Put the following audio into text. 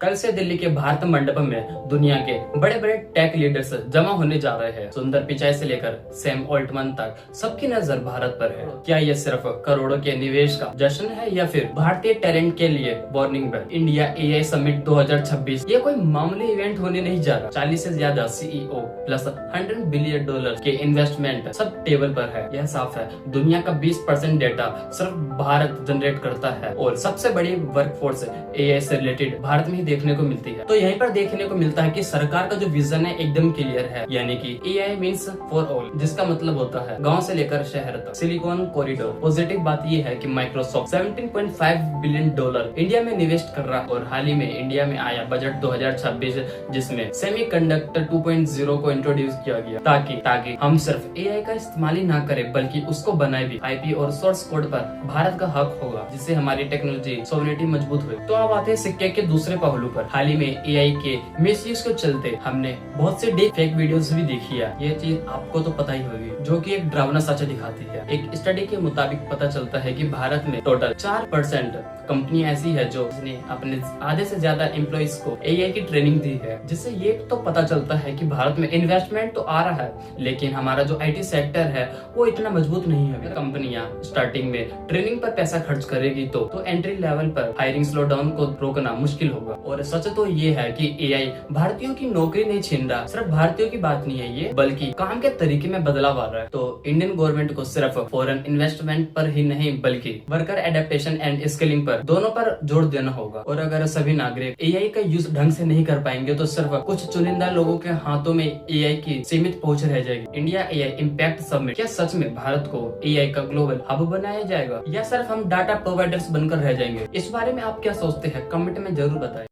कल से दिल्ली के भारत मंडपम में दुनिया के बड़े बड़े टेक लीडर्स जमा होने जा रहे हैं। सुंदर पिचाई से लेकर सैम ऑल्टमैन तक सबकी नजर भारत पर है। क्या ये सिर्फ करोड़ों के निवेश का जश्न है या फिर भारतीय टैलेंट के लिए warning bell? India AI summit 2026 ये कोई मामूली इवेंट होने नहीं जा रहा। 40 से ज्यादा सीईओ प्लस $100 बिलियन के इन्वेस्टमेंट सब टेबल पर है। यह साफ है दुनिया का 20% डेटा सिर्फ भारत जनरेट करता है और सबसे बड़ी वर्कफोर्स एआई से रिलेटेड भारत में देखने को मिलती है। तो यहीं पर देखने को मिलता है कि सरकार का जो विजन है एकदम क्लियर है, यानी कि एआई मींस फॉर ऑल, जिसका मतलब होता है गांव से लेकर शहर तक सिलिकॉन कॉरिडोर। पॉजिटिव बात यह है कि माइक्रोसॉफ्ट $17.5 बिलियन इंडिया में निवेश कर रहा है और हाल ही में इंडिया में आया बजट 2026 जिसमें सेमीकंडक्टर 2.0 को इंट्रोड्यूस किया गया ताकि हम सिर्फ एआई का इस्तेमाल ही ना करें बल्कि उसको बनाए भी। आईपी और सोर्स कोड पर भारत का हक होगा जिससे हमारी टेक्नोलॉजी सॉवरेनिटी मजबूत हुई। तो अब आते हैं सिक्के के दूसरे पहलू पर। हाल ही में एआई के मिसयूज के चलते हमने बहुत से डीप फेक वीडियोस भी देखी है। ये चीज आपको तो पता ही होगी, जो कि एक डरावना सच दिखाती है। एक स्टडी के मुताबिक पता चलता है कि भारत में टोटल 4% कंपनी ऐसी है जो ने अपने आधे से ज्यादा एम्प्लॉइज को एआई की ट्रेनिंग दी है, जिससे ये तो पता चलता है कि भारत में इन्वेस्टमेंट तो आ रहा है लेकिन हमारा जो आईटी सेक्टर है वो इतना मजबूत नहीं है। कंपनियां स्टार्टिंग में ट्रेनिंग पर पैसा खर्च करेगी तो एंट्री लेवल पर हायरिंग स्लो डाउन को रोकना मुश्किल होगा। और सच तो ये है कि एआई भारतीयों की नौकरी नहीं छीन रहा। सिर्फ भारतीयों की बात नहीं है ये, बल्कि काम के तरीके में बदलाव आ रहा है। तो इंडियन गवर्नमेंट को सिर्फ फॉरेन इन्वेस्टमेंट पर ही नहीं बल्कि वर्कर एडेप्टेशन एंड स्किलिंग पर दोनों पर जोर देना होगा। और अगर सभी नागरिक एआई का यूज ढंग से नहीं कर पाएंगे तो सिर्फ कुछ चुनिंदा लोगों के हाथों में एआई की सीमित पहुंच रह जाएगी। इंडिया एआई इम्पैक्ट समिट क्या सच में भारत को एआई का ग्लोबल हब बनाया जाएगा या सिर्फ हम डाटा प्रोवाइडर्स बनकर रह जाएंगे? इस बारे में आप क्या सोचते हैं? कमेंट में जरूर बताएं।